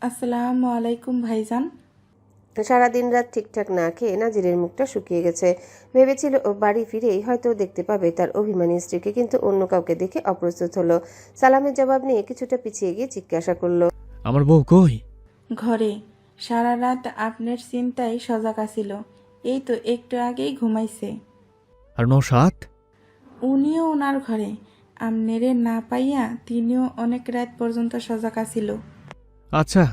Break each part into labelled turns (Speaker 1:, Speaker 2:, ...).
Speaker 1: আসসালামু আলাইকুম ভাইজান।
Speaker 2: সারাদিন রাত ঠিকঠাক না খেয়ে নাজিরের মুখটা শুকিয়ে গেছে। ভেবেছিল ও বাড়ি ফিরেই হয়তো দেখতে পাবে তার অভিমানী স্ত্রীকে, কিন্তু অন্য কাউকে দেখে অপ্রস্তুত হলো। সালামের জবাব নিয়ে কিছুটা পিছিয়ে গিয়ে জিজ্ঞাসা করলো,
Speaker 3: আমার বউ কই?
Speaker 1: ঘরে। সারা রাত আপনার চিন্তায় সজাগ আছিল। এই তো একটু আগেই ঘুমাইছে।
Speaker 3: আর নৌসাদ?
Speaker 1: উনিও ওনার ঘরে। আমনেরে না পাইয়া তিনিও অনেক রাত পর্যন্ত সজাগ আছিল।
Speaker 3: আচ্ছা,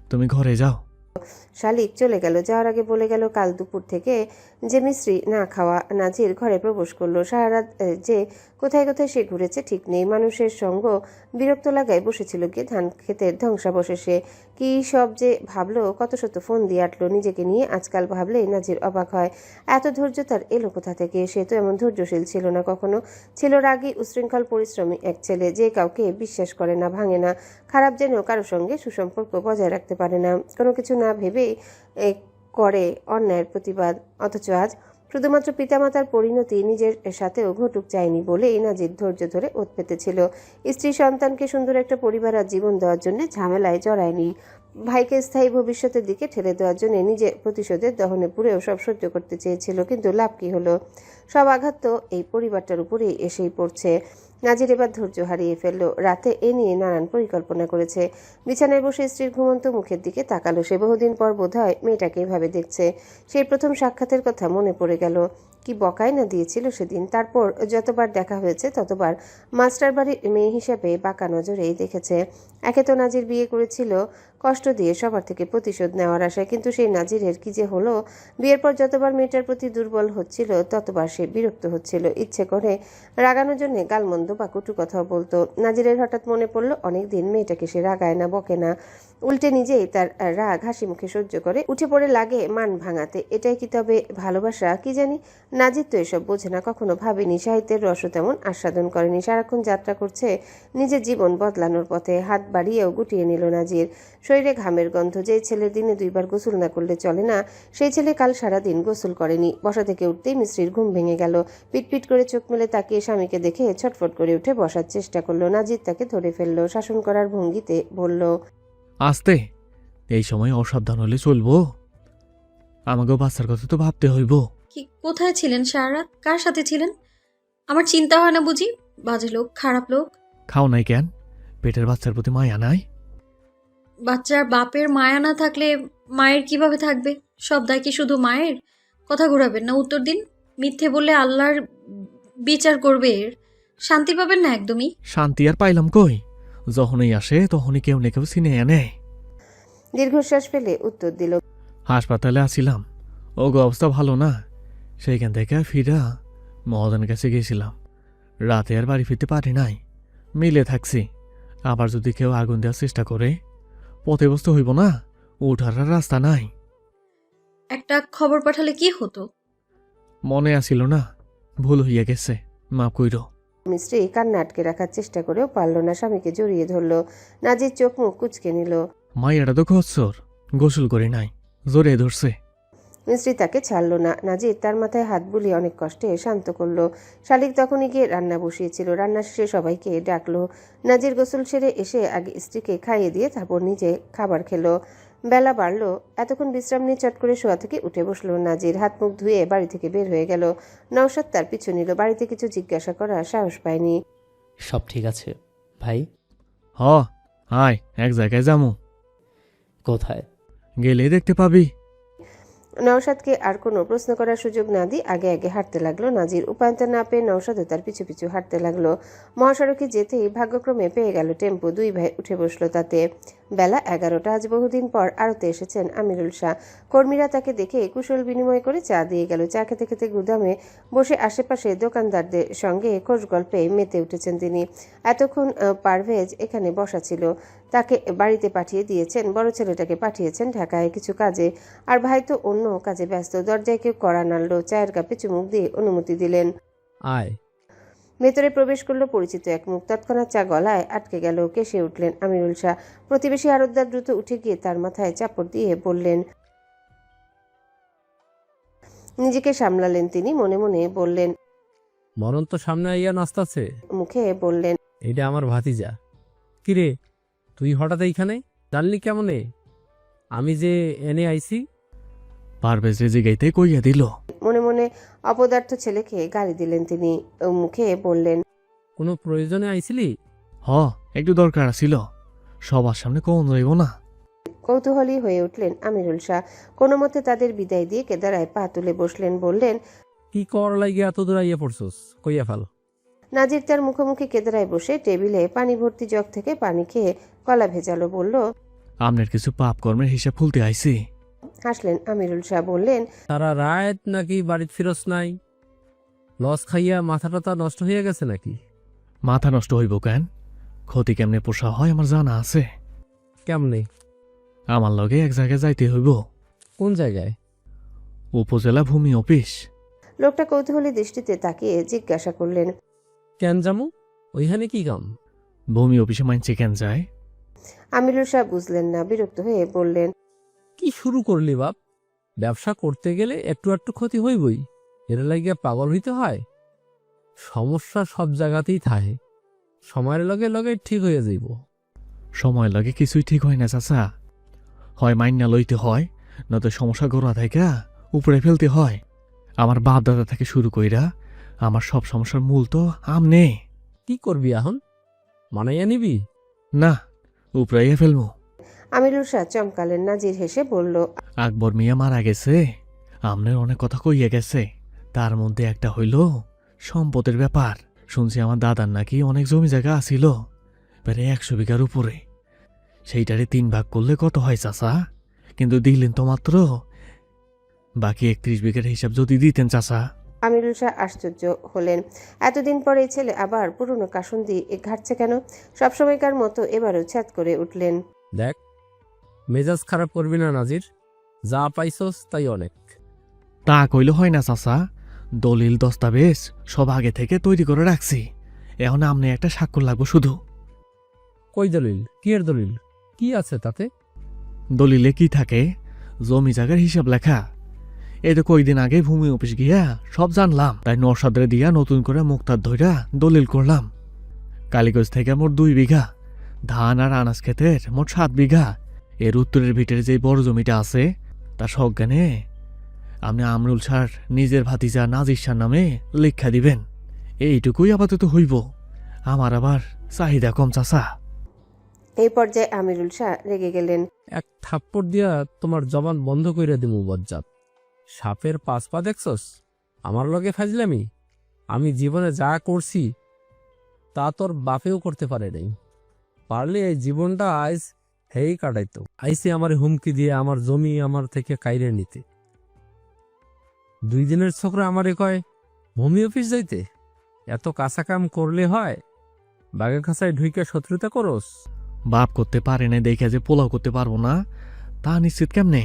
Speaker 3: তুমি ঘরে যাও।
Speaker 2: শালিক চলে গেল। যাওয়ার আগে বলে গেল, কাল দুপুর থেকে যে মিশ্রি না খাওয়া নাজির ঘরে প্রবেশ করলো। সারা রাত যে কোথায় কোথায় সে ঘুরেছে ঠিক নেই। মানুষের সঙ্গ বিরক্ত লাগায় বসেছিল গিয়ে ধান ক্ষেতের ধ্বংসাবশেষে। কি সব যে ভাবলো, কত শত ফোন দিয়ে আটলো নিজেকে নিয়ে। আজকাল ভাবলেই নাজির অবাক হয়, এত ধৈর্য তার এলো কোথা থেকে? সে তো এমন ধৈর্যশীল ছিল না কখনো। ছিল রাগী উশৃঙ্খল পরিশ্রমী এক ছেলে, যে কাউকে বিশ্বাস করে না, ভাঙে না, খারাপ জেনেও কারোর সঙ্গে সুসম্পর্ক বজায় রাখতে পারে না, কোনো কিছু না ভেবেই করে অন্যায়ের প্রতিবাদ। অথচ আজ শুধুমাত্র পিতামাতার পরিণতি নিজের সাথেও ঘটুক চায়নি বলেই নাজির ধৈর্য ধরে ওত পেতেছিল। স্ত্রী সন্তানকে সুন্দর একটা পরিবার আর জীবন দেওয়ার জন্য ঝামেলায় জড়ায়নি। ভাইকে স্থায়ী ভবিষ্যতের দিকে ঠেলে দেওয়ার জন্য নিজে প্রতিশোধের দহনে পুরেও সব সহ্য করতে চেয়েছিল। কিন্তু লাভ কি হলো? সব আঘাত তো এই পরিবারটার উপরেই এসেই পড়ছে। নাজির এবার ধৈর্য হারিয়ে ফেলল। রাতে এ নিয়ে নানান পরিকল্পনা করেছে। বিছানায় বসে স্ত্রীর ঘুমন্ত মুখের দিকে তাকালো সে। বহুদিন পর বোধহয় মেয়েটাকে এভাবে দেখছে। সেই প্রথম সাক্ষাতের কথা মনে পড়ে গেল। কি বকাই না দিয়েছিল সেদিন। তারপর যতবার দেখা হয়েছে ততবার মাস্টার বাড়ির মেয়ে হিসেবে বাঁকা নজরেই দেখেছে। একে তো নাজির বিয়ে করেছিল কষ্ট দিয়ে, সবার থেকে প্রতিশোধ নেওয়ার আশায়, কিন্তু সেই নাজিরের কি যে হলো? বিয়ের পর যতবার মেয়েটার প্রতি দুর্বল হচ্ছিল ততবার সে বিরক্ত হচ্ছিল। ইচ্ছে করে রাগানোর জন্য গালমন্দ বা কটু কথাও বলতো। নাজিরের হঠাৎ মনে পড়লো, অনেকদিন মেয়েটাকে সে রাগায় না, বকে না, উল্টে নিজেই তার রাগ হাসি মুখে সহ্য করে উঠে পড়ে লাগে মান ভাঙাতে। এটাই কি তবে ভালোবাসা? কি জানি। নাজির তো এসব বোঝে না, কখনো ভাবেনি, সাহিত্যের রসও তেমন আস্বাদন করেনি। সারাক্ষণ যাত্রা করছে নিজের জীবন বদলানোর পথে। হাত বাড়িয়েও গুটিয়ে নিল নাজির। শরীরে ঘামের গন্ধ। যেই ছেলে দিনে দুইবার গোসল না করলে চলে না, সেই ছেলে কাল সারাদিন গোসল করেনি। বসা থেকে উঠতেই মিশ্রির ঘুম ভেঙে গেল। পিটপিট করে চোখ মেলে তাকিয়ে স্বামীকে দেখে ছটফট করে উঠে বসার চেষ্টা করলো। নাজির তাকে ধরে ফেললো, শাসন করার ভঙ্গিতে বলল,
Speaker 3: আস্তে, এই সময় অসাবধান হলে চলবো? আমাকেও বাচ্চার কথা তো ভাবতে হইব।
Speaker 4: কি কোথায় ছিলেন সারা রাত? কার সাথে ছিলেন? আমার চিন্তা হয় না বুঝি? বাজে লোক, খারাপ লোক।
Speaker 3: খাও নাই কেন? পেটের বাচ্চার প্রতি মায়া নাই?
Speaker 4: বাচ্চার বাপের মায়া না থাকলে মায়ের কিভাবে থাকবে? সব দায় কি শুধু মায়ের? কথা ঘোরাবেন না, উত্তর দিন। মিথ্যে বললে আল্লাহর বিচার করবে। এর শান্তি পাবেন না একদমই।
Speaker 3: শান্তি আর পাইলাম কই? যখনই আসে তখনই কেউ না কেউ চিনে এনে।
Speaker 2: দীর্ঘশ্বাস ফেলে উত্তর দিল,
Speaker 3: হাসপাতালে আসিলাম, ওগো অবস্থা ভালো না। সেইখান থেকে ফিরা মহাজনের কাছে গেছিলাম। রাতে আর বাড়ি ফিরতে পারি নাই, মিলে থাকছি। আবার যদি কেউ আগুন দেওয়ার চেষ্টা করে, পথে বসতে হইব না, উঠার আর রাস্তা নাই।
Speaker 4: একটা খবর পাঠালে কি হতো?
Speaker 3: মনে আসিল না, ভুল হইয়া গেছে, মাফ কইর।
Speaker 2: মিস্ত্রি কান্না আটকে রাখার চেষ্টা করেও পারল না। স্বামীকে জড়িয়ে ধরল। নাজির চোখ মুখ কুচকে নিল।
Speaker 3: মাইয়াটা তো খচ্চর, গোসল করি নাই, জোরে ধরছে।
Speaker 2: মিস্ত্রি তাকে ছাড়ল না। নাজির তার মাথায় হাত বুলিয়ে অনেক কষ্টে শান্ত করলো। শালিক তখনই গিয়ে রান্না বসিয়েছিল। রান্না শেষে সবাইকে ডাকলো। নাজির গোসল সেরে এসে আগে স্ত্রীকে খাইয়ে দিয়ে তারপর নিজে খাবার খেলো। বেলা বাড়ল। এতক্ষণ বিশ্রাম নিয়ে চট করে শোয়া থেকে উঠে বসলো নাজির। হাত মুখ ধুয়ে বাড়ি থেকে বের হয়ে গেল। নওশাদ তার পিছু নিল। বাড়িতে কিছু জিজ্ঞাসা করার সাহস পায়নি।
Speaker 5: সব ঠিক আছে ভাই?
Speaker 3: হ, আয় এক জায়গায় যামু,
Speaker 5: কোথায়?
Speaker 3: গেলে দেখতে পাবি।
Speaker 2: নওশাদকে আর কোনো প্রশ্ন করার সুযোগ না দিয়ে আগে আগে হাঁটতে লাগলো নাজির। উপায়ন্ত না পেয়ে নওশাদও তার পিছু পিছু হাঁটতে লাগলো। মহাসড়কে যেতেই ভাগ্যক্রমে পেয়ে গেল টেম্পো। দুই ভাই উঠে বসলো তাতে। বেলা 11টা। আজ বহুদিন পর আড়তে এসেছেন আমিরুল শাহ। কর্মীরা তাকে দেখে কুশল বিনিময় করে চা দিয়ে গেল। চা খেতে খেতে গুদামে বসে আশেপাশে দোকানদারদের সঙ্গে খোশ গল্পে মেতে উঠেছেন তিনি। এতক্ষণ পারভেজ এখানে বসা ছিল। তাকে বাড়িতে পাঠিয়ে দিয়েছেন, বড় ছেলেটাকে পাঠিয়েছেন ঢাকায় কিছু কাজে, আর ভাই তো অন্য কাজে ব্যস্ত। দরজায় কেউ কড়া নাড়ল। চায়ের কাপে চুমুক দিয়ে অনুমতি দিলেন।
Speaker 5: আয়।
Speaker 2: ভেতরে প্রবেশ করলো পরিচিত এক মুখ। তৎক্ষণাৎ চা গলায় আটকে গেল। কেসে উঠলেন আমিরুল শাহ। প্রতিবেশী আরতদার দ্রুত উঠে গিয়ে তার মাথায় চাপড় দিয়ে বললেন। নিজেকে সামলালেন তিনি। মনে মনে বললেন,
Speaker 6: মরণ তো সামনে আইয়া নাচতাছে।
Speaker 2: মুখে বললেন,
Speaker 5: এটা আমার ভাতিজা। কিরে, তুই হঠাৎ এইখানে জানলি কেমনে আমি যে এনে আইছি?
Speaker 3: পারভেজ রে জিগাইতে কইয়া দিল।
Speaker 2: মনে মনে অপদার্থ ছেলেকে গালি দিলেন তিনি। মুখে বললেন,
Speaker 5: কোনো প্রয়োজনে আইছিলি?
Speaker 3: হ, একটু দরকার ছিল, সবার সামনে কোন রইব না।
Speaker 2: কৌতূহলী হয়ে উঠলেন আমিরুল শাহ। কোনো মতে তাদের বিদায় দিয়ে কেদারায় পা তুলে বসলেন। বললেন,
Speaker 5: কি কর লাগিয়া এত দূর আইয়া পড়ছস? কইয়া ফেল।
Speaker 2: নাজির তার মুখোমুখি কেদারায় বসে টেবিলে পানি ভর্তি জগ থেকে পানি খেয়ে গলা ভেজালো। বলল,
Speaker 3: আপনার কিছু পাপ কর্মের হিসাব খুলতে আইছি।
Speaker 2: হাসলেন আমিরুল শাহ। বললেন,
Speaker 5: তারা রাত নাকি বাড়িতে ফিরস নাই? লস খাইয়া মাথা টাথা নষ্ট হইয়া গেছে নাকি?
Speaker 3: মাথা নষ্ট হইব কেন? ক্ষতি কেমনে পোষা হয় আমার জানা আছে।
Speaker 5: কেমনে?
Speaker 3: আমার লগে এক জায়গায় যাইতে হইব।
Speaker 5: কোন জায়গায়?
Speaker 3: উপজেলা ভূমি অফিস।
Speaker 2: লোকটা কৌতূহলী দৃষ্টিতে তাকিয়ে জিজ্ঞাসা করলেন,
Speaker 5: কেন জামু? ওইখানে কি কাম?
Speaker 3: ভূমি অফিসে মাইনছে কেন যায়?
Speaker 2: আমিরুল শাহ বুঝলেন না, বিরক্ত হয়ে বললেন,
Speaker 5: কি শুরু করলি বাপ? ব্যবসা করতে গেলে একটু একটু ক্ষতি হইবই, এর লাগিয়া পাগল হইতে হয়? সমস্যা সব জায়গাতেই থাকে, সময়ের লগে লগে ঠিক হয়ে যাইব।
Speaker 3: সময় লাগে কিছুই ঠিক হয় না চাচা। হয় মাইন্না লইতে হয়, নয়তো সমস্যা গোড়া থেকে উপরে ফেলতে হয়। আমার বাপ দাদা থেকে শুরু কইরা আমার সব সমস্যার মূল তো আমনে।
Speaker 5: কি করবি এখন? মানাইয়া নিবি?
Speaker 3: না, উপরাইয়া ফেলবো।
Speaker 2: আমিরুল শাহ চমকালেন। নাজির হেসে বলল,
Speaker 3: আকবর মিয়া মারা গেছে, আমনের অনেক কথা কইয়া গেছে, তার মধ্যে একটা হইল সম্পদের ব্যাপার। শুনছি আমার দাদার নাকি অনেক জমি জায়গা আছিল, প্রায় 100 বিঘার উপরে। সেইটারে 3 ভাগ করলে কত হয় চাচা? কিন্তু দিলেন তো মাত্র বাকি 31 বিঘার হিসাব যদি দিতেন চাচা।
Speaker 2: আমিরুল শাহ আশ্চর্য হলেন। এতদিন পরে এই ছেলে আবার পুরনো কাসুন্দি ঘাটছে কেন? সবসময়কার মতো এবারও ছ্যাদ করে উঠলেন।
Speaker 5: দেখ, মেজাজ খারাপ করবি না নাজির, যা পাইছস তাই অনেক।
Speaker 3: তা কইলে হয় না চাচা, দলিল দস্তাবেজ সব আগে থেকে তৈরি করে রাখছি, এখন আমনে একটা স্বাক্ষর লাগবো শুধু।
Speaker 5: কই দলিল? কি এর দলিল? কি আছে তাতে?
Speaker 3: দলিলে কি থাকে? জমি জায়গার হিসাব লেখা। এই তো কয়েকদিন আগে ভূমি অফিস গিয়া সব জানলাম, তাই নরসাদরে দিয়া নতুন করে মুক্তার ধইরা দলিল করলাম। কালীগঞ্জ থেকে মোট 2 বিঘা, ধান আর আনাজ ক্ষেতের মোট 7 বিঘা। এর উত্তরের ভিতরে যে বড় জমিটা আছে তার সজ্ঞানে আপনি আমরুল শাহর নিজের ভাতিজা নাজির শাহর নামে লেখা দিবেন। এইটুকুই আপাতত হইব। আমার আবার চাহিদা কম চাচা।
Speaker 2: এই পর্যায়ে আমিরুল শাহ রেগে গেলেন।
Speaker 5: এক থাপ্পড় দিয়া তোমার জবান বন্ধ কইরা দিমু বজ্জাত। সাপের 5 পা দেখছস? আমার লগে ফাজলামি? আমি জীবনে যা করছি তা তোর বাপেও করতে পারে নাই। পারলে এই জীবনটা আজ হেই কাটাইতো। আইসে আমার হুমকি দিয়ে আমার জমি আমার থেকে কাইরে নিতে। 2 দিনের ছোকরা আমারে কয় ভূমি অফিস যাইতে? এত কাঁচা কাম করলে হয়? বাঘের খাঁচায় ঢুইকে শত্রুতা করস?
Speaker 3: বাপ করতে পারে না দেখে যে পোলাও করতে পারবো না তা নিশ্চিত কেমনে?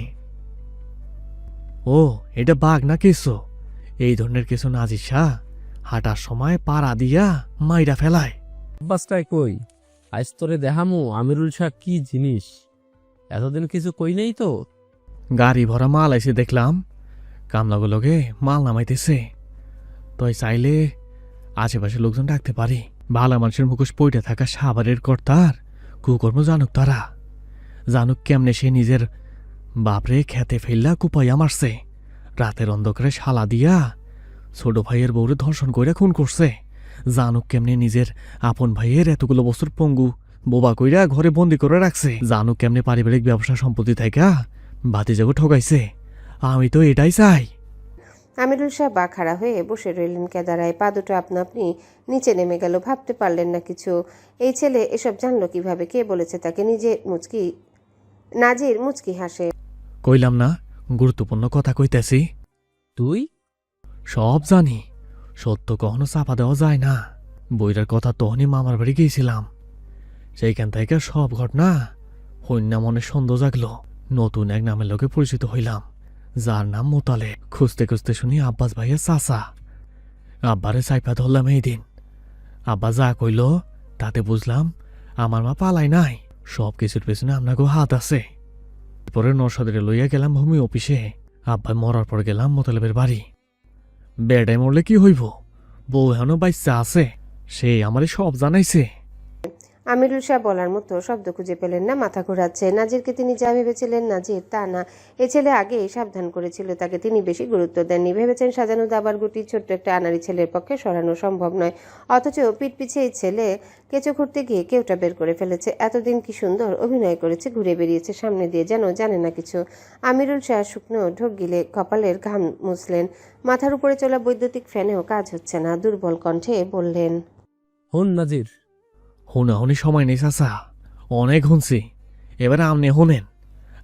Speaker 3: ও, এটা বাঘ না কিছু? এই ধরনের কিছু নাজির শাহ হাঁটার সময় পাড়া দিয়া মাইরা ফেলায়।
Speaker 5: বাসটায় কই? আজ তোরে দেখামু আমিরুল শাহ কি জিনিস। এতদিন কিছু কই নাই তো?
Speaker 3: গাড়ি ভরা মাল আইসে দেখলাম, কামলাগুলোকে মাল নামাইতেছে। তাই চাইলে আশেপাশে লোকজন ডাকতে পারি। ভালো মানুষের মুখোশ পইটা থাকা সাভারের কর্তার কুকর্ম জানুক তারা। জানুক কেমনে সে নিজের বাপরে খেতে ফেললা কুপাইয়া মারছে, রাতের অন্ধকারে শালা দিয়া ছোট ভাইয়ের বউরে ধর্ষণ করে খুন করছে। জানুক কেমনে নিজের আপন ভাইয়ের এতগুলো বছর পঙ্গু বোবা কইরা ঘরে বন্দি করে রাখছে। জানুক কেমনে পারিবারিক ব্যবসা সম্পত্তি থাকা ভাতিজাকে ঠকাইছে। আমি তো এটাই চাই।
Speaker 2: আমিরুল শাহ বাখারা হয়ে বসে রইলেন কেদারায়। পা দুটো আপনা আপনি নিচে নেমে গেল। ভাবতে পারলেন না কিছু। এই ছেলে এসব জানলো কিভাবে? কে বলেছে তাকে? নাজির মুচকি হাসে।
Speaker 3: কইলাম না গুরুত্বপূর্ণ কথা কইতেছি।
Speaker 5: তুই?
Speaker 3: সব জানি, সত্য কখনো চাপা দেওয়া যায় না। বইটার কথা তখনই মামার বাড়ি গিয়েছিলাম, সেইখান থেকে সব ঘটনা হন্যা মনে সন্দেহ জাগলো। নতুন এক নামের লোকে পরিচিত হইলাম, যার নাম মোতালে। খুঁজতে খুঁজতে শুনি আব্বাস ভাইয়ের চাচা। আব্বারে চাইপা ধরলাম এই দিন। আব্বা যা কইল তাতে বুঝলাম আমার মা পালাই নাই, সব কিছুর পেছনে আপনাকেও হাত আছে। পরে নরসাদরে লইয়া গেলাম ভূমি অফিসে। আব্বাই মরার পর গেলাম মোতালেবের বাড়ি। বেড়াই মরলে কি হইব, বউ এখনো বাচ্চা আছে, সে আমারে সব জানাইছে।
Speaker 2: আমিরুল শাহ বলার মতো শব্দ খুঁজে পেলেন না, মাথা ঘোরাচ্ছে। নাজিরকে তিনি যা ভেবেছিলেন নাজির তা না। এ ছেলে আগেই সাবধান করেছিল তাকে, তিনি বেশি গুরুত্ব দেননি। ভেবেছেন সাজানো দাবার গুটি ছোট্ট একটা আনাড়ি ছেলের পক্ষে সরানো সম্ভব নয়, অথচ পিঠ পিছে এই ছেলে কেঁচো খুঁড়তে গিয়ে কেউটা বের করে ফেলেছে। এতদিন কি সুন্দর অভিনয় করেছে, ঘুরে বেরিয়েছে সামনে দিয়ে, যেন জানে না কিছু। আমিরুল শাহ শুকনো ঢোক গিলে কপালের ঘাম মুছলেন। মাথার উপরে চলা বৈদ্যুতিক ফ্যানেও কাজ হচ্ছে না, দুর্বল কণ্ঠে বললেন,
Speaker 5: হন নাজির,
Speaker 3: হুনাহুনি সময় নেই চাচা, অনেক শুনছি। এবার আপনি শুনেন,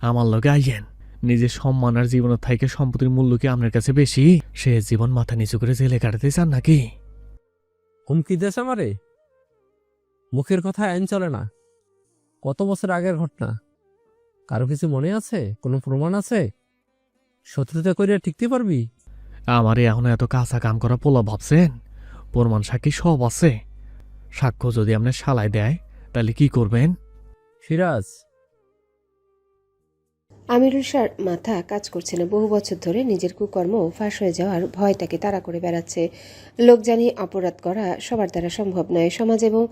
Speaker 3: আমার লগে আইয়েন। নিজের সম্মান আর জীবনের থাইকে সম্পত্তির মূল্য কি আপনার কাছে বেশি? সে জীবন মাথা নিচু করে জেলে কাটাতে চান নাকি?
Speaker 5: হুমকি দেশ আমারে? মুখের কথা আইন চলে না। কত বছর আগের ঘটনা, কারো কিছু মনে আছে? কোনো প্রমাণ আছে? শত্রুতা করিয়া টিকতে পারবি?
Speaker 3: আমারে এখন এত কাঁচা কাম করা পোলা ভাবছেন? প্রমাণ সাক্ষী সব আছে। সাক্ষ্য যদি আপনার শালাই দেয় তাহলে কি করবেন?
Speaker 5: সিরাজ,
Speaker 2: আমিরুল শাহর মাথা কাজ করছে না। বহু বছর ধরে নিজের কুকর্ম ফাঁস হয়ে যাওয়ার ভয়টাকে তাড়া করে বেড়াচ্ছে। লোক জানিয়ে অপরাধ করা সবার দ্বারা সম্ভব নয়। সমাজ এবং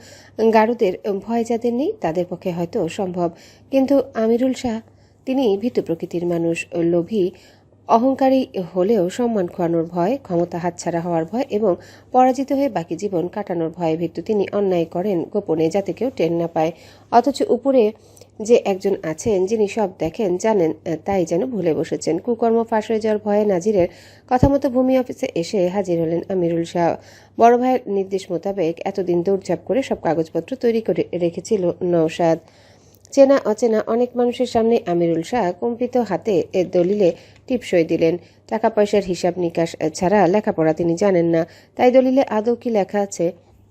Speaker 2: গারুদের ভয় যাদের নেই তাদের পক্ষে হয়তো সম্ভব, কিন্তু আমিরুল শাহ তিনি ভীতু প্রকৃতির মানুষ। লোভী, অহংকারী হলেও সম্মান খোয়ানোর ভয়, ক্ষমতা হাতছাড়া হওয়ার ভয় এবং পরাজিত হয়ে বাকি জীবন কাটানোর ভয়ে ভীতু। তিনি অন্যায় করেন গোপনে, যাতে কেউ টের না পায়। অথচ উপরে যে একজন আছেন যিনি সব দেখেন, জানেন, তাই যেন ভুলে বসেছেন। কুকর্ম ফাঁস হয়ে যাওয়ার ভয়ে নাজিরের কথা মতো ভূমি অফিসে এসে হাজির হলেন আমিরুল শাহ। বড় ভাইয়ের নির্দেশ মোতাবেক এতদিন দৌড়ঝাঁপ করে সব কাগজপত্র তৈরি করে রেখেছিল নওশাদ। চেনা অচেনা অনেক মানুষের সামনে আমিরুল শাহ কম্পিত হাতে এর দলিলে টিপসই দিলেন। টাকা পয়সার হিসাব নিকাশ ছাড়া লেখাপড়া তিনি জানেন না, তাই দলিলে আদৌ কি লেখা আছে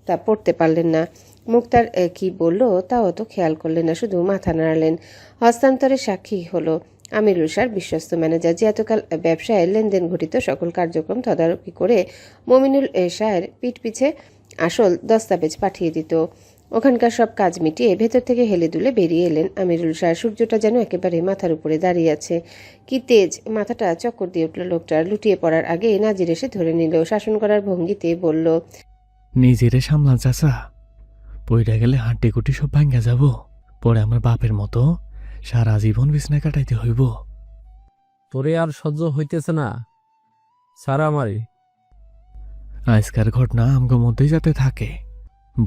Speaker 2: তা পড়তে পারলেন না। মুক্তার কি বলল তাও তো খেয়াল করলেন না, শুধু মাথা নাড়ালেন। হস্তান্তরের সাক্ষী হলো আমিরুল শাহর বিশ্বস্ত ম্যানেজার, যে এতকাল ব্যবসায় লেনদেন ঘটিত সকল কার্যক্রম তদারকি করে মমিনুল শাহের পিঠ পিছে আসল দস্তাবেজ পাঠিয়ে দিত। ওখানকার সব কাজ মিটিয়ে ভেতর থেকে হেলে দুলে বেরিয়ে এলেন আমিরুল শাহ। সূর্যটা যেন একেবারে মাথার উপরে দাঁড়িয়ে আছে। কি তেজ! মাথাটা চক্কর দিয়ে উঠল লোকটার। লুটিয়ে পড়ার আগে নাজির এসে ধরে নিল, শাসন করার ভঙ্গিতে বলল,
Speaker 3: নিজেরে সামলান চাচা, পইরা গেলে হাড্ডি কুটি সব ভাঙ্গা যাব। পরে আমার বাপের মতো সারা জীবন বিছনায় কাটাইতে হইব।
Speaker 5: তোরে আর সহ্য হইতেছে না, সারা আমারে।
Speaker 3: আজকার ঘটনা আমগো মধ্যেই যাতে থাকে।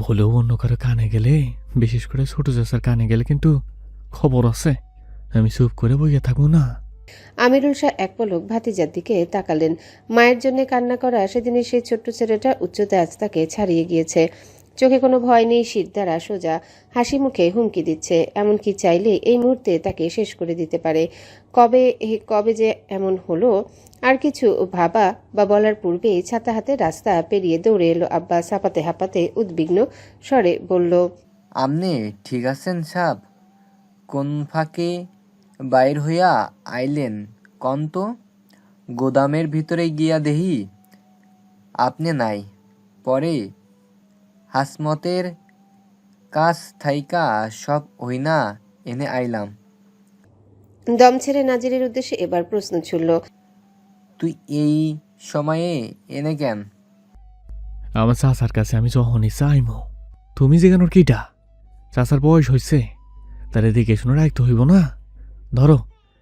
Speaker 3: ভুলেও অন্য কারো কানে গেলে, বিশেষ করে ছোট চাচার কানে গেলে কিন্তু খবর আছে। আমি চুপ করে বইয়া থাকবো না।
Speaker 2: আমিরুল শাহ এক পলক ভাতিজার দিকে তাকালেন। মায়ের জন্য কান্না করা সেদিনের সেই ছোট্ট ছেলেটা উচ্চতা আজ তাকে ছাড়িয়ে গিয়েছে। চোখে কোনো ভয় নেই, শীত দ্বারা সোজা হাসি মুখে হুমকি দিচ্ছে। এমনকি চাইলে এই মুহূর্তে তাকে শেষ করে দিতে পারে। কবে কবে যে এমন হলো, আর কিছু ভাবা বা বলার পূর্বেই ছাতা হাতে রাস্তা পেরিয়ে দৌড়ে এলো আব্বাস। হাঁপাতে হাঁপাতে উদ্বিগ্ন স্বরে বলল,
Speaker 6: আপনি ঠিক আছেন সাব? কোন ফাঁকে বাইর হইয়া আইলেন কন্ত? গোদামের ভিতরে গিয়া দেহি আপনি নাই। পরে হাসমতের কাছ থাইকা সব হইনা এনে আইলাম।
Speaker 2: দম ছেড়ে নাজিরের উদ্দেশ্যে এবার প্রশ্ন ছুড়ল,
Speaker 6: তুই এই সময়ে এনে কেন?
Speaker 3: আমার চাচার কাছে আমি যখনই চাইমো। তুমি যেখানোর কিটা? চাচার বয়স হয়েছে, তার এদিকে শুনে রাখতে হইব না। ধরো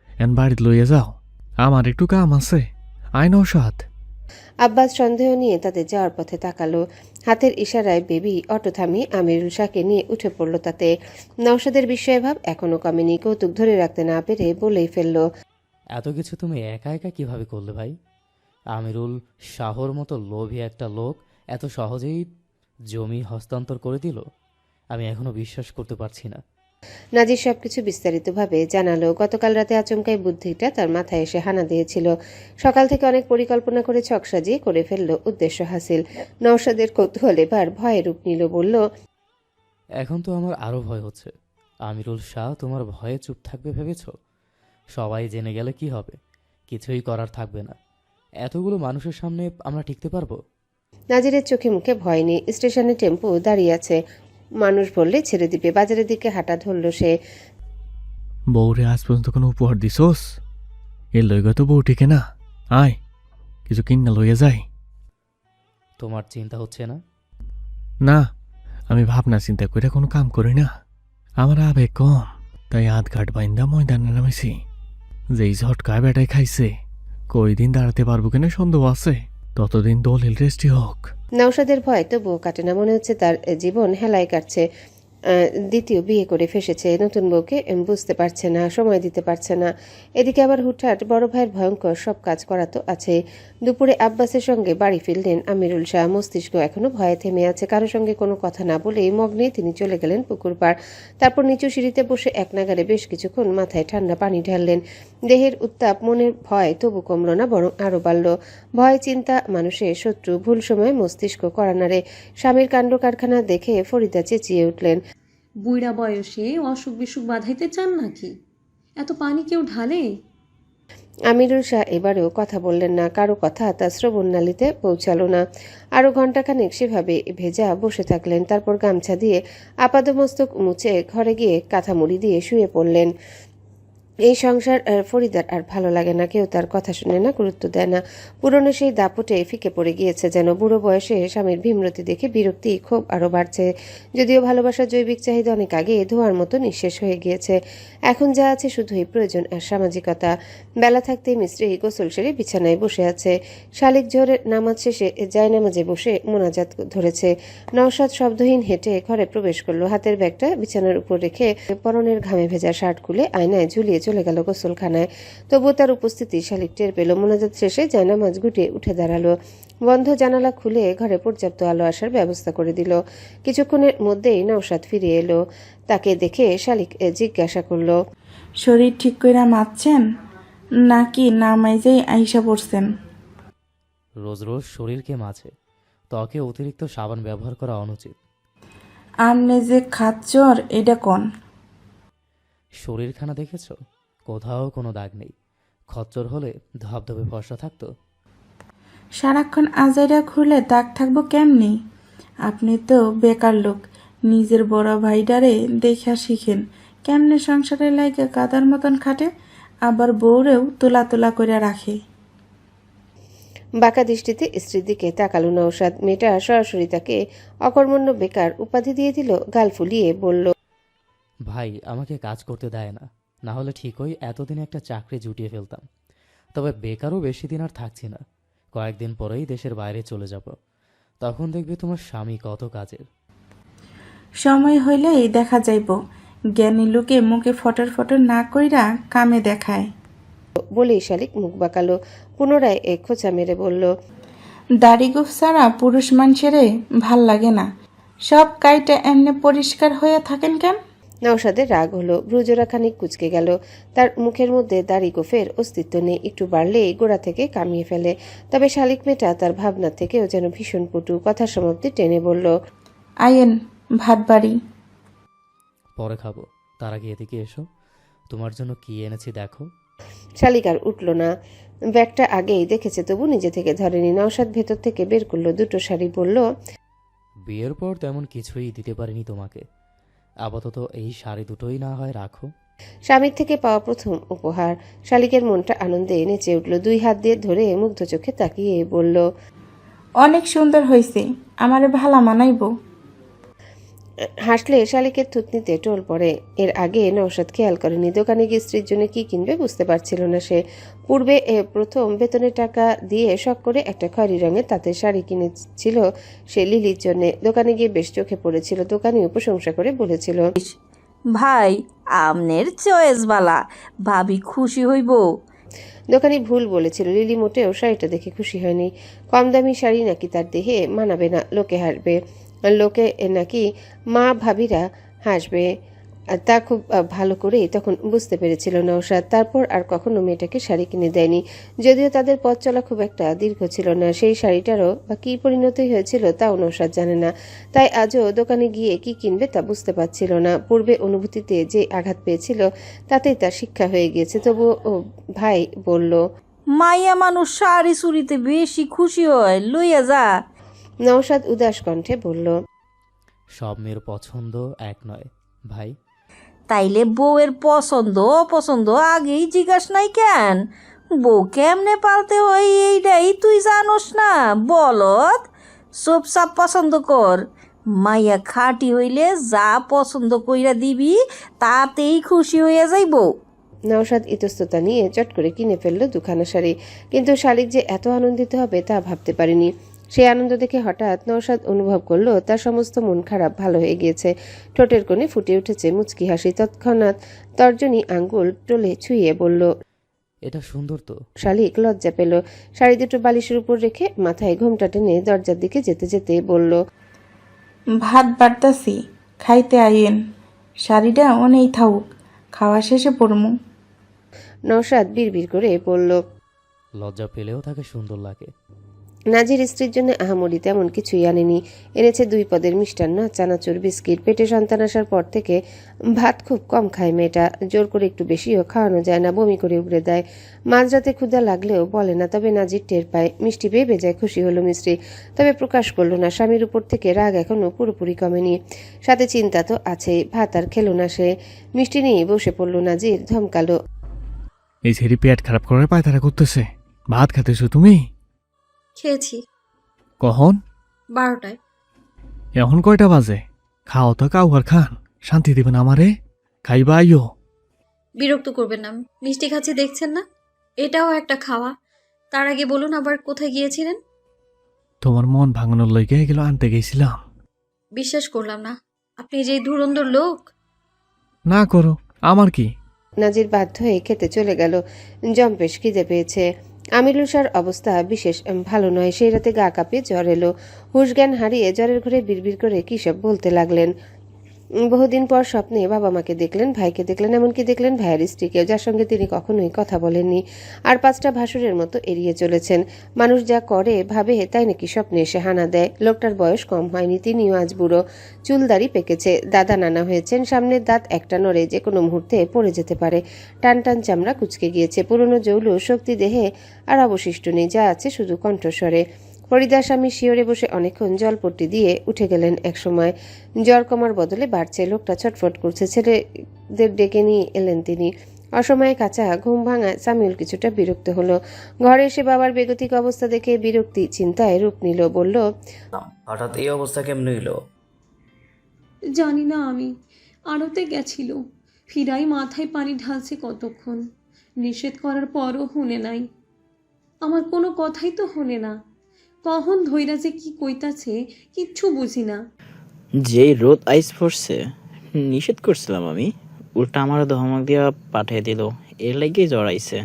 Speaker 3: এন বাড়িতে লইয়া যাও, আমার একটু কাম আছে। আয় নওশাদ।
Speaker 2: আব্বাস সন্দেহ নিয়ে তাদের যাওয়ার পথে তাকালো। হাতের ইশারায় বেবি অটো থামিয়ে আমিরুল শাহকে নিয়ে উঠে পড়ল তাতে। নওশাদের বিস্ময়ভাব এখনো কমেনি। কৌতুক ধরে রাখতে না পেরে বলেই ফেলল,
Speaker 7: এত কিছু তুমি একা একা কিভাবে করলে ভাই? আমিরুল শাহর মতো লোভী একটা লোক এত সহজেই জমি হস্তান্তর করে দিল? আমি এখনো বিশ্বাস করতে পারছি না।
Speaker 2: নাজির সবকিছু বিস্তারিতভাবে জানালো। গতকাল রাতে আচমকাই বুদ্ধিটা তার মাথায় এসে হানা দিয়েছিল। সকাল থেকে অনেক পরিকল্পনা করে ছক সাজিয়ে করে ফেলল, উদ্দেশ্য হাসিল। নওশাদের কৌতূহল এবার ভয়ে রূপ নিল। বলল,
Speaker 7: এখন তো আমার আরও ভয় হচ্ছে। আমিরুল শাহ তোমার ভয়ে চুপ থাকবে ভেবেছ? সবাই জেনে গেলে কি হবে? কিছুই করার থাকবে না। এতগুলো মানুষের সামনে আমরা টিকতে পারবো?
Speaker 2: নাজিরের চোখে মুখে ভয় নেই। স্টেশনে টেম্পো দাঁড়িয়ে আছে, মানুষ বললে ছেড়ে দিবে। বাজারের দিকে হাঁটা ধরল সে।
Speaker 3: বউরে আজ পর্যন্ত কোনো উপহার দিছোস? এর লইগা তো বউ টিকে না। আয় কিছু কিনা লইয়া যাই।
Speaker 7: তোমার চিন্তা হচ্ছে না?
Speaker 3: না, আমি ভাবনা চিন্তা করে কোনো কাম করি না। আমার আবেগ কম, তাই হাতঘাট বাইন্দা ময়দানে নামেছি। যেই ঝটকায় বেটাই খাইছে, কয়দিন দাঁড়াতে পারবো কিনা সন্দেহ আছে। ততদিন দলিল রেস্টি হোক।
Speaker 2: নওশাদের ভয় তবুও কাটে না, মনে হচ্ছে তার জীবন হেলায় কাটছে। দ্বিতীয় বিয়ে করে ফেসেছে, নতুন বউকে বুঝতে পারছে না, সময় দিতে পারছে না। এদিকে আবার হুটহাট বড় ভাইয়ের ভয়ঙ্কর সব কাজ করা তো আছে। দুপুরে আব্বাসের সঙ্গে বাড়ি ফিরলেন আমিরুল শাহ। মস্তিষ্ক এখনো ভয়ে থেমে আছে। কারো সঙ্গে কোনো কথা না বলেই মগ্নে তিনি চলে গেলেন পুকুর পাড়। তারপর নিচু সিঁড়িতে বসে এক নাগারে বেশ কিছুক্ষণ মাথায় ঠান্ডা পানি ঢাললেন। দেহের উত্তাপ, মনের ভয় তবু কমল না, বরং আরও বাড়ল। ভয়, চিন্তা মানুষের শত্রু। ভুল সময় মস্তিষ্ক করা নাড়ে। স্বামীর কাণ্ড কারখানা দেখে ফরিদা চেঁচিয়ে উঠলেন,
Speaker 8: বুইড়া বয়সে অসুখ বিসুখ বাঁধাইতে চান নাকি? এত পানি কেউ ঢালে?
Speaker 2: আমিরুল শাহ এবারেও কথা বললেন না। কারো কথা তার শ্রবণনালীতে পৌঁছালো না। আরও ঘণ্টাখানেক সেভাবে ভেজা বসে থাকলেন। তারপর গামছা দিয়ে আপাদমস্তক মুছে ঘরে গিয়ে কাঁথা মুড়ি দিয়ে শুয়ে পড়লেন। এই সংসার ফরিদার আর ভালো লাগে না। কেউ তার কথা শুনে না, গুরুত্ব দেয় না। পুরনো সেই দাপটে ফিকে পড়ে গিয়েছে যেন। বুড়ো বয়সে স্বামীর ভীমরতি দেখে বিরক্তি, ক্ষোভ আরও বাড়ছে। যদিও ভালোবাসার জৈবিক চাহিদা অনেক আগে ধোঁয়ার মতো নিঃশেষ হয়ে গিয়েছে। এখন যা আছে শুধুই প্রয়োজন আর সামাজিকতা। বেলা থাকতেই মিস্ত্রি গোসল সেরে বিছানায় বসে আছে। শালিক জোহরের নামাজ শেষে জায়নামাজে বসে মোনাজাত ধরেছে। নওশাদ শব্দহীন হেঁটে ঘরে প্রবেশ করলো। হাতের ব্যাগটা বিছানার উপর রেখে পরনের ঘামে ভেজা শার্ট খুলে আয়নায় ঝুলিয়ে চলে গেল গোসলখানায়। তবুও তার উপস্থিতি শালিক টের পেল। মোনাজাত শেষে জায়নামাজ গুটিয়ে উঠে দাঁড়ালো। বন্ধ জানালা খুলে ঘরে পর্যাপ্ত আলো আসার ব্যবস্থা করে দিল। কিছুক্ষণের মধ্যেই নওশাদ ফিরে এলো। তাকে দেখে শালিক জিজ্ঞাসা করলো,
Speaker 1: শরীর ঠিক কইরা মারছেন নাকি নামাইজেই আইসা পড়ছেন?
Speaker 7: রোজ রোজ শরীরকে মাছে, ত্বকে অতিরিক্ত সাবান ব্যবহার করা অনুচিত।
Speaker 1: আমনে যে খাচ্চর এটা কোন?
Speaker 7: শরীরখানা দেখেছ? কোথাও কোনো দাগ নেই। খচ্চর হলে ধবধবে ফর্সা থাকতো।
Speaker 1: সারাক্ষণ আজাইরা খুলে দাগ থাকবো কেমনি? আপনি তো বেকার লোক। নিজের বড় ভাইডারে দেখা শিখেন কেমনে সংসারে লাইগা কাদার মতন খাটে, আবার বউরেও তোলা তোলা করে রাখে।
Speaker 2: বাঁকা দৃষ্টিতে স্ত্রীর দিকে তাকালো নওশাদ। মেয়েটা সরাসরি তাকে অকর্মণ্য বেকার উপাধি দিয়ে দিল। গাল ফুলিয়ে বলল,
Speaker 7: ভাই আমাকে কাজ করতে দেয় না, না হলে ঠিকই এতদিনে একটা চাকরি জুটিয়ে ফেলতাম। তবে বেকারও বেশি দিন আর থাকছি না। কয়েকদিন পরেই দেশের বাইরে চলে যাব। তখন দেখবে তোমার স্বামী কত কাজের।
Speaker 1: সময় হইলেই দেখা যাইব। জ্ঞানী লোকে মুখে ফটর ফটর না কইরা কামে দেখায়।
Speaker 2: বলেই শালিক মুখ বাঁকালো। পুনরায় খোঁচা মেরে বলল,
Speaker 1: দাড়ি গোফ ছাড়া পুরুষ মানুষেরে ভাল লাগে না। সব কাইটা এমনি পরিষ্কার হয়ে থাকেন কেন?
Speaker 2: নওশাদের রাগ হলো। ভ্রুজোড়া খানিক কুচকে গেল। তার মুখের মধ্যে দাড়ি গোফের অস্তিত্ব নেই। একটু বাড়লেই গোড়া থেকে কামিয়ে ফেলে। তবে শালিক মেয়েটা তার ভাবনা থেকেও যেন ভীষণ পটু। কথার সমাপ্তি টেনে বলল,
Speaker 1: আয়েন ভাত বাড়ি।
Speaker 7: পরে খাবো, তার আগে এদিকে এসো। তোমার জন্য কি এনেছি দেখো।
Speaker 2: শালিক আর উঠল না। ব্যাগটা আগেই দেখেছে, তবু নিজে থেকে ধরেনি। নওশাদ ভেতর থেকে বের করলো দুটো শাড়ি। বলল,
Speaker 7: বিয়ের পর তেমন কিছুই দিতে পারিনি তোমাকে। আপাতত এই শাড়ি দুটোই না হয় রাখো।
Speaker 2: স্বামীর থেকে পাওয়া প্রথম উপহার। শালিকের মনটা আনন্দে নেচে উঠল। দুই হাত দিয়ে ধরে মুগ্ধ চোখে তাকিয়ে বলল,
Speaker 1: অনেক সুন্দর হয়েছে, আমারে ভালা মানাইব।
Speaker 2: হাসলে শালিকের থুতনিতে টোল পড়ে। এর আগে নওশাদ খেয়াল করেনি। দোকানে গিয়ে স্ত্রীর জন্য কি কিনবে বুঝতে পারছিল না সে। পূর্বে প্রথম বেতনের টাকা দিয়ে শখ করে একটা খয়েরি রঙের তাঁতের শাড়ি কিনেছিল সে লিলির জন্য। দোকানে গিয়ে বেশ চোখে পড়েছিল। দোকানিও প্রশংসা করে বলেছিল,
Speaker 9: ভাই আমনের চয়েস বালা, ভাবি খুশি হইব।
Speaker 2: দোকানি ভুল বলেছিল। লিলি মোটেও শাড়িটা দেখে খুশি হয়নি। কম দামি শাড়ি নাকি তার দেহে মানাবে না, লোকে হাসবে। লোকে নাকি মা ভাবিরা হাসবে, তা খুব ভালো করেই তখন বুঝতে পেরেছিল নওশাদ। তারপর আর কখনো মেয়েটাকে শাড়ি কিনে দেয়নি। যদিও তাদের পথ চলা খুব একটা দীর্ঘ ছিল না। সেই শাড়িটারও বা কী পরিণতি হয়েছিল তাও নওশাদ জানে না। তাই আজও দোকানে গিয়ে কি কিনবে তা বুঝতে পারছিল না। পূর্বে অনুভূতিতে যে আঘাত পেয়েছিল তাতেই তার শিক্ষা হয়ে গিয়েছে। তবু ভাই বলল,
Speaker 9: মাইয়া মানুষ শাড়ি চুরিতে বেশি খুশি হয়, লইয়া যা।
Speaker 2: নওশাদ উদাস কণ্ঠে বলল,
Speaker 7: সব মেয়ের পছন্দ এক নয় ভাই।
Speaker 9: তাইলে বউয়ের পছন্দ অপছন্দ আগেই জিজ্ঞাস নাই কেন? বউ কেমনে পালতে হয় এইটাই তুই জানোস না? বলত চুপচাপ পছন্দ কর। মাইয়া খাটি হইলে যা পছন্দ কইরা দিবি তাতেই খুশি হইয়া যাইব।
Speaker 2: নওশাদ ইতস্ততা নিয়ে চট করে কিনে ফেলল দুখানা শাড়ি, কিন্তু শালিক যে এত আনন্দিত হবে তা ভাবতে পারেনি। সেই আনন্দ দেখে হঠাৎ নওশাদ অনুভব করলো তার সমস্ত মন খারাপ ভালো হয়ে গিয়েছে। ঠোঁটের কোণে ফুটে উঠেছে মুচকি হাসি। তৎক্ষণাৎ তর্জনী আঙ্গুল টোলে ছুঁয়ে বলল,
Speaker 7: এটা সুন্দর তো।
Speaker 2: শালিক লজ্জা পেল। শাড়ি দুটো বালিশের উপর রেখে মাথায় ঘোমটা টেনে দরজার দিকে যেতে যেতে বলল,
Speaker 1: ভাত বাড়তাছি, খাইতে আইয়েন। শাড়িটা অনেই থাউক, খাওয়া শেষে পড়মু।
Speaker 2: নওশাদ বিড়বিড় করে বলল,
Speaker 7: লজ্জা পেলেও তাকে সুন্দর লাগে।
Speaker 2: নাজির স্ত্রীর জন্য আহামরি তেমন কিছুই আনেনি। এনেছে 2 পদের মিষ্টান্ন, চানাচুর, বিস্কিট। পেটে সন্তান আসার পর থেকে ভাত খুব কম খায় মেয়েটা। জোর করে একটু বেশিও খাওয়ানো যায় না, বমি করে উগড়ে দেয়। মাঝরাতে ক্ষুধা লাগলেও বলে না, তবে নাজির টের পায়। মিষ্টি পেয়ে বেজায় খুশি হলো মিস্ত্রি, তবে প্রকাশ করলো না। স্বামীর উপর থেকে রাগ এখনো পুরোপুরি কমেনি, সাথে চিন্তা তো আছেই। ভাত আর খেলো না সে। মিষ্টি নিয়ে বসে পড়ল নাজির। ধমকালো,
Speaker 3: এই ছেড়ি পেট খারাপ করে পায়তারা করতেছে। ভাত খাতেছো তুমি?
Speaker 4: খেয়েছি
Speaker 3: কখন?
Speaker 4: 12টায়।
Speaker 3: এখন কয়টা বাজে? খাও তো কাউয়ার খান, শান্তি দিবেন আমারে। খাইবা আইও।
Speaker 4: বিরক্ত করবেন না, মিষ্টি খাচ্ছি দেখছেন না, এটাও একটা খাওয়া। তার আগে বলুন আবার কোথায় গিয়েছিলেন?
Speaker 3: তোমার মন ভাঙানোর লইগে এগুলো আনতে গেছিলাম।
Speaker 4: বিশ্বাস করলাম না, আপনি যে ধুরন্ধর লোক।
Speaker 3: না করো, আমার কি।
Speaker 2: নাজির বাধ্য হয়ে খেতে চলে গেল। জম্পেশ খিদে পেয়েছে। আমিরুষার অবস্থা বিশেষ ভালো নয়। সেই রাতে গা কাঁপিয়ে জ্বর এলো। হুশ জ্ঞান হারিয়ে জ্বরের ঘরে বিড়বিড় করে কী সব বলতে লাগলেন। বহুদিন পর স্বপ্নে বাবা মাকে দেখলেন, ভাইকে দেখলেন, এমনকি দেখলেন ভাইয়ের স্ত্রীকেও, যার সঙ্গে তিনি কখনোই কথা বলেননি। আর 5টা ভাসুরের মতো এড়িয়ে চলেছেন। মানুষ যা করে ভাবে তাই নাকি স্বপ্নে এসে হানা দেয়। লোকটার বয়স কম হয়নি, তিনিও আজ বুড়ো। চুলদাড়ি পেকেছে, দাদা নানা হয়েছেন। সামনের দাঁত একটা নড়ে যে কোনো মুহূর্তে পড়ে যেতে পারে। টান টান চামড়া কুচকে গিয়েছে। পুরনো জৌল শক্তি দেহে আর অবশিষ্ট নেই, যা আছে শুধু কণ্ঠস্বরে। ফরিদার স্বামী শিওরে বসে অনেকক্ষণ জলপট্টি দিয়ে উঠে গেলেন। একসময় জ্বর কমার বদলে বাড়ছে। লোকটা ছটফট করছে। ছেলেদের ডেকে নিয়ে এলেন তিনি। অসময়ে কাঁচা ঘুম ভাঙায় সামিউল কিছুটা বিরক্ত হলো। ঘরে এসে বাবার বেগতিক অবস্থা দেখে বিরক্তি চিন্তায় রূপ নিল। বলল,
Speaker 10: হঠাৎ এই অবস্থা কেমনে হইল?
Speaker 8: জানি না, আমি আড়তে গেছিল, ফিরাই মাথায় পানি ঢালছে কতক্ষণ। নিষেধ করার পরও শুনে নাই। আমার কোনো কথাই তো শুনে না। কখন ধৈরা যে কি কইতাছে কিচ্ছু বুঝি না।
Speaker 10: যেই রোদ আইস পড়ছে, নিষেধ করছিলাম আমি, উল্টা আমার ধমক দিয়া পাঠিয়ে দিল। এর লাগেই জ্বর আইছে।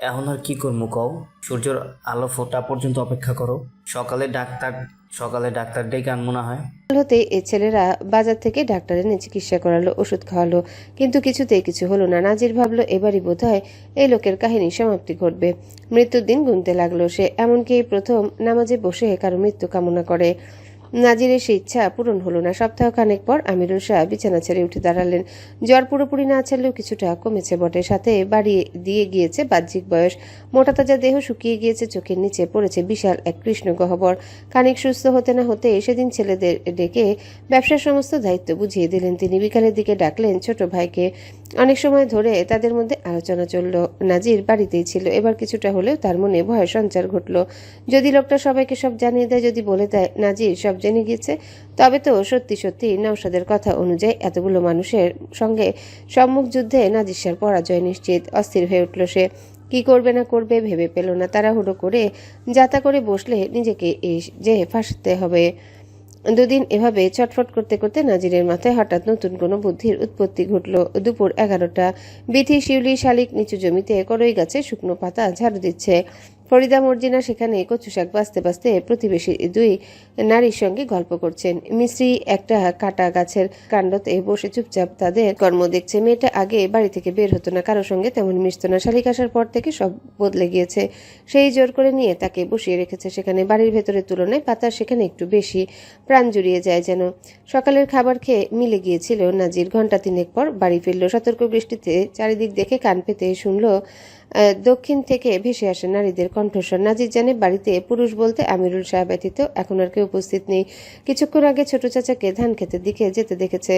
Speaker 10: এখন আর কি করবো কও? সূর্যের আলো ফোটা পর্যন্ত অপেক্ষা করো। সকালে ডাক্তার ডেকে আনবো না হয়।
Speaker 2: হতে এ ছেলেরা বাজার থেকে ডাক্তার এনে চিকিৎসা করালো, ওষুধ খাওয়ালো, কিন্তু কিছুতেই কিছু হলো না। নাজির ভাবলো এবারই বোধহয় এই লোকের কাহিনী সমাপ্তি ঘটবে। মৃত্যুর দিন গুনতে লাগলো সে। এমনকি এই প্রথম নামাজে বসে কারো মৃত্যু কামনা করে। নাজিরের সেই ইচ্ছা পূরণ হলো না। সপ্তাহখানেক পর আমিরুল শাহ বিছানা ছেড়ে উঠে দাঁড়ালেন। জ্বর পুরোপুরি না ছাড়লেও কিছুটা কমেছে বটে, সাথে বাড়িয়ে দিয়ে গিয়েছে বাহ্যিক বয়স। মোটা তাজা দেহ শুকিয়ে গিয়েছে, চোখের নিচে পড়েছে বিশাল এক কৃষ্ণ গহ্বর। খানিক সুস্থ হতে না হতে সেদিন ছেলেদের ডেকে ব্যবসার সমস্ত দায়িত্ব বুঝিয়ে দিলেন তিনি। বিকালের দিকে ডাকলেন ছোট ভাইকে। অনেক সময় ধরে তাদের মধ্যে আলোচনা চলল। নাজির বাড়িতেই ছিল। এবার কিছুটা হলেও তার মনে ভয়ের সঞ্চার ঘটল। যদি লোকটা সবাইকে সব জানিয়ে দেয়, যদি বলে দেয় নাজির সব জেনে গিয়েছে, তবে তো সত্যি সত্যি নওশাদের কথা অনুযায়ী এতগুলো মানুষের সঙ্গে সম্মুখ যুদ্ধে নাজির শাহর পরাজয় নিশ্চিত। অস্থির হয়ে উঠল সে। কি করবে না করবে ভেবে পেল না। তাড়াহুড়ো করে যাতা করে বসলে নিজেকে যে ফাঁসাতে হবে। 2 দিন এভাবে ছটফট করতে করতে নাজিরের মাথায় হঠাৎ নতুন কোনো বুদ্ধির উৎপত্তি ঘটল। দুপুর 11টা। বিথি, শিউলি, শালিক নিচু জমিতে কড়ই গাছে শুকনো পাতা ঝাড়ু দিচ্ছে। ফরিদা মর্জিনা সেখানে কচু শাক বাঁচতে বাঁচতে প্রতিবেশী 2 নারীর সঙ্গে গল্প করছেন। মিস্ত্রি একটা কাটা গাছের কাণ্ডতে বসে চুপচাপ তাদের কর্ম দেখছে। মেয়েটা আগে বাড়ি থেকে বের হতো না, কারোর সঙ্গে তেমন মিশত না। শালিক আসার পর থেকে সব বদলে গিয়েছে। সেই জোর করে নিয়ে তাকে বসিয়ে রেখেছে সেখানে। বাড়ির ভেতরের তুলনায় পাতা সেখানে একটু বেশি। প্রাণ জুড়িয়ে যায় যেন। সকালের খাবার খেয়ে মিলে গিয়েছিল নাজির। ঘণ্টা 3 পর বাড়ি ফিরল। সতর্ক বৃষ্টিতে চারিদিক দেখে কান পেতে শুনল দক্ষিণ থেকে ভেসে আসে নারীদের কণ্ঠস্বর। নাজির জানে বাড়িতে পুরুষ বলতে আমিরুল শাহ ব্যতীত এখন আর কেউ উপস্থিত নেই। কিছুক্ষণ আগে ছোট চাচাকে ধান খেতের দিকে যেতে দেখেছে,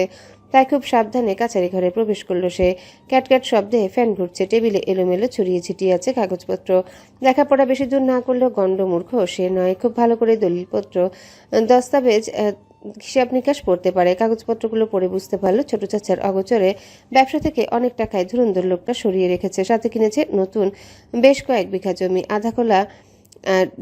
Speaker 2: তাই খুব সাবধানে কাছারি ঘরে প্রবেশ করলো সে। ক্যাটক্যাট শব্দে ফ্যান ঘুরছে। টেবিলে এলোমেলো ছড়িয়ে ছিটিয়ে আছে কাগজপত্র। লেখাপড়া বেশি দূর না করলেও গণ্ডমূর্খ সে নয়। খুব ভালো করে দলিলপত্র, দস্তাবেজ হিসাব নিকাশ পড়তে পারে। কাগজপত্রগুলো পড়ে বুঝতে পারল ছোট চাচার অগোচরে ব্যবসা থেকে অনেক টাকায় ধুরন্ধর লোকটা সরিয়ে রেখেছে। সাথে কিনেছে নতুন বেশ কয়েক বিঘা জমি। আধা খোলা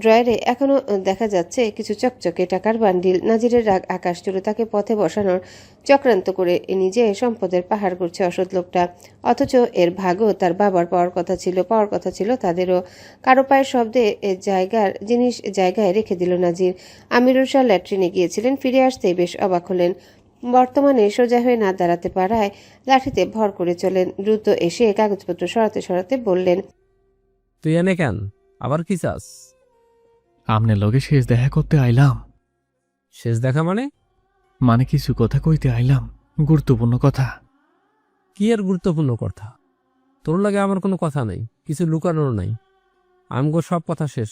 Speaker 2: ড্রয়ারে এখনো দেখা যাচ্ছে কিছু চকচকে টাকার বান্ডিল। নাজিরের রাগ আকাশ জুড়ে তাকে পথে বসানোর চক্রান্ত করে নিজে সম্পদের পাহাড় করছে অসৎ লোকটা। অথচ এর ভাগও তার বাবার পাওয়ার কথা ছিল তাদেরও। কারো পায়ের শব্দে জিনিস জায়গায় রেখে দিল নাজির। আমিরুল শাহ ল্যাট্রিনে গিয়েছিলেন, ফিরে আসতেই বেশ অবাক হলেন। বর্তমানে সোজা হয়ে না দাঁড়াতে পারায় লাঠিতে ভর করে চলেন। দ্রুত এসে কাগজপত্র সরাতে সরাতে বললেন,
Speaker 5: তুই এনে কেন? আবার কি চাস?
Speaker 3: আমনের লগে শেষ দেখা করতে আইলাম।
Speaker 5: শেষ দেখা মানে?
Speaker 3: মানে কিছু কথা কইতে আইলাম, গুরুত্বপূর্ণ কথা।
Speaker 5: কি আর গুরুত্বপূর্ণ কথা? তোর লাগে আমার কোনো কথা নাই, কিছু লুকানোর নাই। আমগো সব কথা শেষ।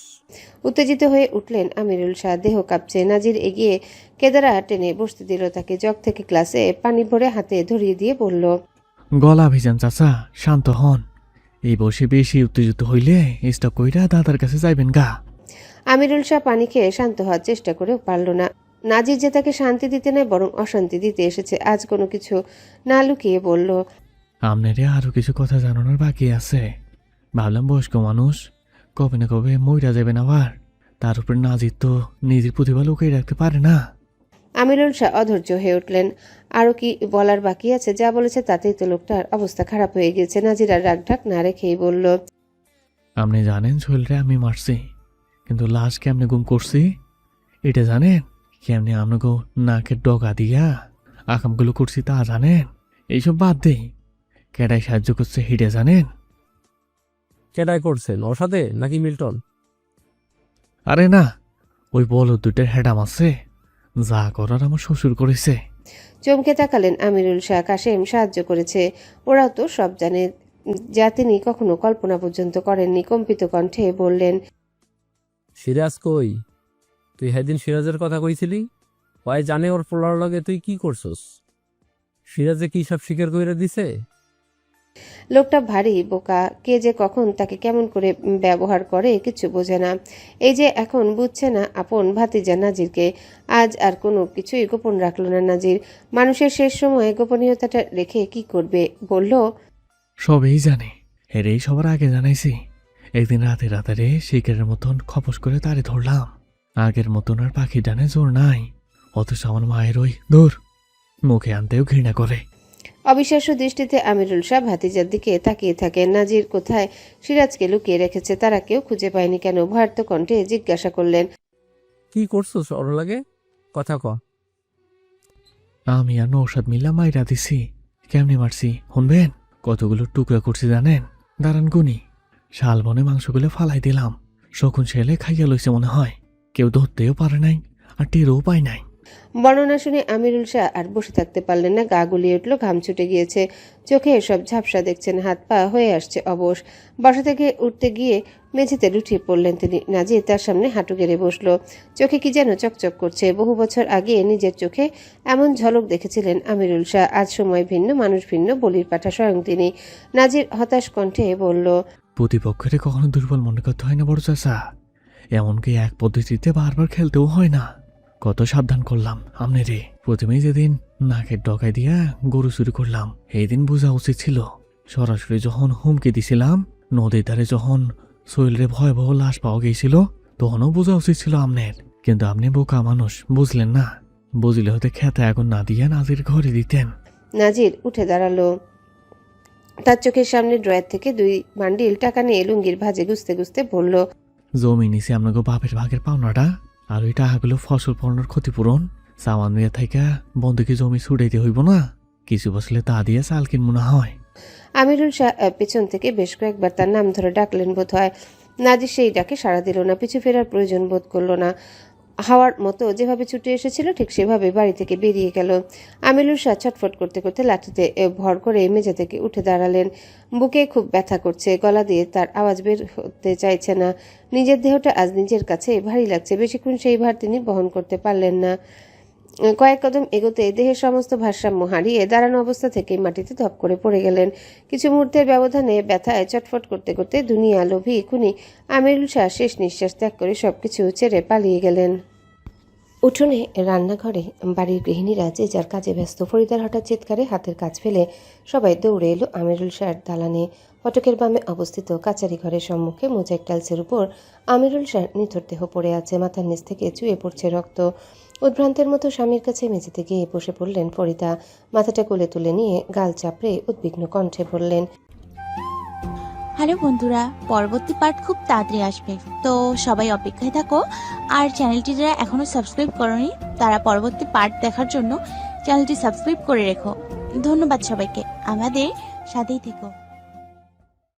Speaker 2: উত্তেজিত হয়ে উঠলেন আমিরুল শাহ। দেহ কাঁপছে। নাজির এগিয়ে কেদারা টেনে বসতে দিল তাকে। জগ থেকে গ্লাসে পানি ভরে হাতে ধরিয়ে দিয়ে বলল,
Speaker 3: গলা ভিজান চাচা, শান্ত হন। এই বসে বেশি উত্তেজিত হইলে স্টক কইরা দাদার কাছে যাইবেন গা।
Speaker 2: আমিরুল শাহ পানি খেয়ে শান্ত হওয়ার চেষ্টা করেও পারল না। নাজির যে তাকে শান্তি দিতে নয় বরং অশান্তি দিতে এসেছে। আজ কোনো কিছু না লুকিয়ে বলল,
Speaker 3: আমনেরে আরো কিছু কথা জানানোর বাকি আছে। ভাবলাম বয়স্ক মানুষ, কবে না কবে মইরা যাবেন আবার। তার উপর নাজির তো নিজের প্রতিভা লুকিয়ে রাখতে পারে না।
Speaker 2: আমিরুল শাহ অধৈর্য হয়ে উঠলেন। আরও কি বলার বাকি আছে? যা বলেছে তাতেই তো লোকটার অবস্থা খারাপ হয়ে গিয়েছে। নাজির আর রাগঢাক না রেখেই বলল,
Speaker 3: আপনি জানেন শৈলরে আমি মারছি, কিন্তু লাশ কেমনে গুম করছি এটা জানেন? কেমনে আপনাকে নাকের ডগা দিয়া আকামগুলো করছি তা জানেন? এইসব বাদ দেই, কেডাই সাহায্য করছে হিটে জানেন?
Speaker 5: কেডাই করছেন? অসাদে নাকি মিল্টন?
Speaker 3: আরে না, ওই বলদ দুইটার হেডাম আছে। যা করার আমার শ্বশুর করেছে।
Speaker 2: চমকে তাকালেন আমিরুল শাহ। কাশেম সাহায্য করেছে, ওরাও তো সব জানে, যা তিনি কখনো কল্পনা পর্যন্ত করেননি। কম্পিত কণ্ঠে বললেন,
Speaker 5: সিরাজ কই? তুই সেদিন সিরাজের কথা কইছিলি, ওই জানে ওর পোলার লগে তুই কি করছস? সিরাজে কি সব স্বীকার কইরা দিছে?
Speaker 2: লোকটা ভারী বোকা। কে যে কখন তাকে কেমন করে ব্যবহার করে কিছু বোঝে না। এই যে এখন বুঝছে না আপন ভাতিজা নাজিরকে। আজ আর কোনো কিছুই গোপন রাখল না নাজির। মানুষের শেষ সময়ে গোপনীয়তাটা রেখে কি করবে? বলল,
Speaker 3: সবেই জানে, হেরেই সবার আগে জানাইছি। একদিন রাতে রাতারে শিকারের মতন খপস করে তারে ধরলাম। আগের মতন আর পাখি ডানে জোর নাই। অথচ আমার মায়ের ওই দূর মুখে আনতেও ঘৃণা করে।
Speaker 2: অবিশ্বাস্য দৃষ্টিতে আমিরুল শাহ ভাতিজার দিকে তাকিয়ে থাকেন। নাজির কোথায় সিরাজকে লুকিয়ে রেখেছে তারা কেউ খুঁজে পায়নি কেন? ভয়ার্ত কণ্ঠে জিজ্ঞাসা করলেন,
Speaker 5: কি করছস ওর লাগে? কথা ক।
Speaker 3: আমি আর নৌসাদ মিল্লা মাইরা দিছি। কেমনি মারছি শুনবেন? কতগুলো টুকরা করছি জানেন? দাঁড়ান গুনি। শালবনে মাংসগুলো ফালাই দিলাম। শকুন ছেলে খাইয়া লইছে মনে হয়। কেউ ধরতেও পারে নাই, আর টেরও পায় নাই।
Speaker 2: বর্ণনা শুনে আমিরুল শাহ আর বসে থাকতে পারলেন না। গা গুলিয়ে উঠল, ঘাম ছুটে গিয়েছে চোখে। সব ঝাপসা দেখছেন, হাত পা হয়ে আসছে অবশ। বাসা থেকে উঠতে গিয়ে মেঝেতে লুটিয়ে পড়লেন তিনি। নাজির তার সামনে হাঁটু গেড়ে বসলো। চোখে কি যেন চকচক করছে। বহু বছর আগে নিজের চোখে এমন ঝলক দেখেছিলেন আমিরুল শাহ। আজ সময় ভিন্ন, মানুষ ভিন্ন, বলির পাঠা স্বয়ং তিনি। নাজির হতাশ কণ্ঠে বলল,
Speaker 3: প্রতিপক্ষের কখনো দুর্বল মনে করতে হয় না বড় চাচা। এমনকি এক পদ্ধতিতে বারবার খেলতেও হয় না। কত সাবধান করলাম আমনে রে। প্রথমেই যেদিন নাকের ডগায় দিয়া গরু চুরি করলাম, এই দিন বোঝা উচিত ছিল। সরাসরি যখন হুমকি দিছিলাম, নদীর ধারে যখন শৈলরে ভয়াবহ লাশ পাওয়া গিয়েছিল, তখনও বোঝা উচিত ছিল আমনের। কিন্তু আপনি বোকা মানুষ, বুঝলেন না। বুঝলে হতে খেতে আগুন না দিয়া নাজির ঘরে দিতেন।
Speaker 2: নাজির উঠে দাঁড়ালো। তার চোখের সামনে ড্রয়ার থেকে 2 বান্ডিল টাকা নিয়ে লুঙ্গির ভাঁজে গুছতে গুছতে বলল,
Speaker 3: জমি নিছি আপনাকে বাপের ভাগের পাওনাটা, আর ওই টাকাগুলো ফসল ফলানোর ক্ষতিপূরণ। সামান দিয়ে থাইকা বন্ধুকে জমি ছুটাইতে হইব না? কিছু বসলে তা দিয়ে চাল কিনবো না হয়।
Speaker 2: আমিরুল শাহ পেছন থেকে বেশ কয়েকবার তার নাম ধরে ডাকলেন বোধ হয়। নাজির সেই ডাকে সাড়া দিল না, পিছু ফেরার প্রয়োজন বোধ করলো না। হাওয়ার মতো যেভাবে ছুটে এসেছিল ঠিক সেভাবে বাড়ি থেকে বেরিয়ে গেল। আমিরুল শাহ ছটফট করতে করতে লাঠিতে ভর করে মেঝে থেকে উঠে দাঁড়ালেন। বুকে খুব ব্যথা করছে, গলা দিয়ে তার আওয়াজ বের হতে চাইছে না। নিজের দেহটা আজ নিজের কাছে ভারী লাগছে। বেশিক্ষণ সেই ভার তিনি বহন করতে পারলেন না। কয়েক কদম এগোতে দেহের সমস্ত ভারসাম্য হারিয়ে দাঁড়ানো অবস্থা থেকে মাটিতে ধপ করে পড়ে গেলেন। কিছু মুহূর্তের ব্যবধানে ব্যথায় চটফট করতে করতে দুনিয়া লোভী খুনি আমিরুল শাহ শেষ নিঃশ্বাস ত্যাগ করে সবকিছু ছেড়ে পালিয়ে গেলেন। উঠোনে রান্নাঘরে বাড়ির গৃহিণীরা যে যার কাজে ব্যস্ত। ফরিদার হঠাৎ চিৎকারে হাতের কাজ ফেলে সবাই দৌড়ে এলো আমিরুল শাহর দালানে। ফটকের বামে অবস্থিত কাচারি ঘরের সম্মুখে মোজাইক টাইলসের উপর আমিরুল শাহর নিথর দেহ পড়ে আছে, মাথার নিচ থেকে চুয়ে পড়ছে রক্ত। উদ্ভ্রান্তের মতো স্বামীর কাছে মেঝেতে গিয়ে বসে পড়লেন ফরিদা। মাথাটা কোলে তুলে নিয়ে গাল চাপড়ে উদ্বিগ্ন কণ্ঠে বললেন,
Speaker 11: হ্যালো বন্ধুরা, পরবর্তী পার্ট খুব তাড়াতাড়ি আসবে, তো সবাই অপেক্ষায় থাকো। আর চ্যানেলটি যারা এখনো সাবস্ক্রাইব করনি তারা পরবর্তী পার্ট দেখার জন্য চ্যানেলটি সাবস্ক্রাইব করে রেখো। ধন্যবাদ সবাইকে, আমাদের সাথেই থেকো।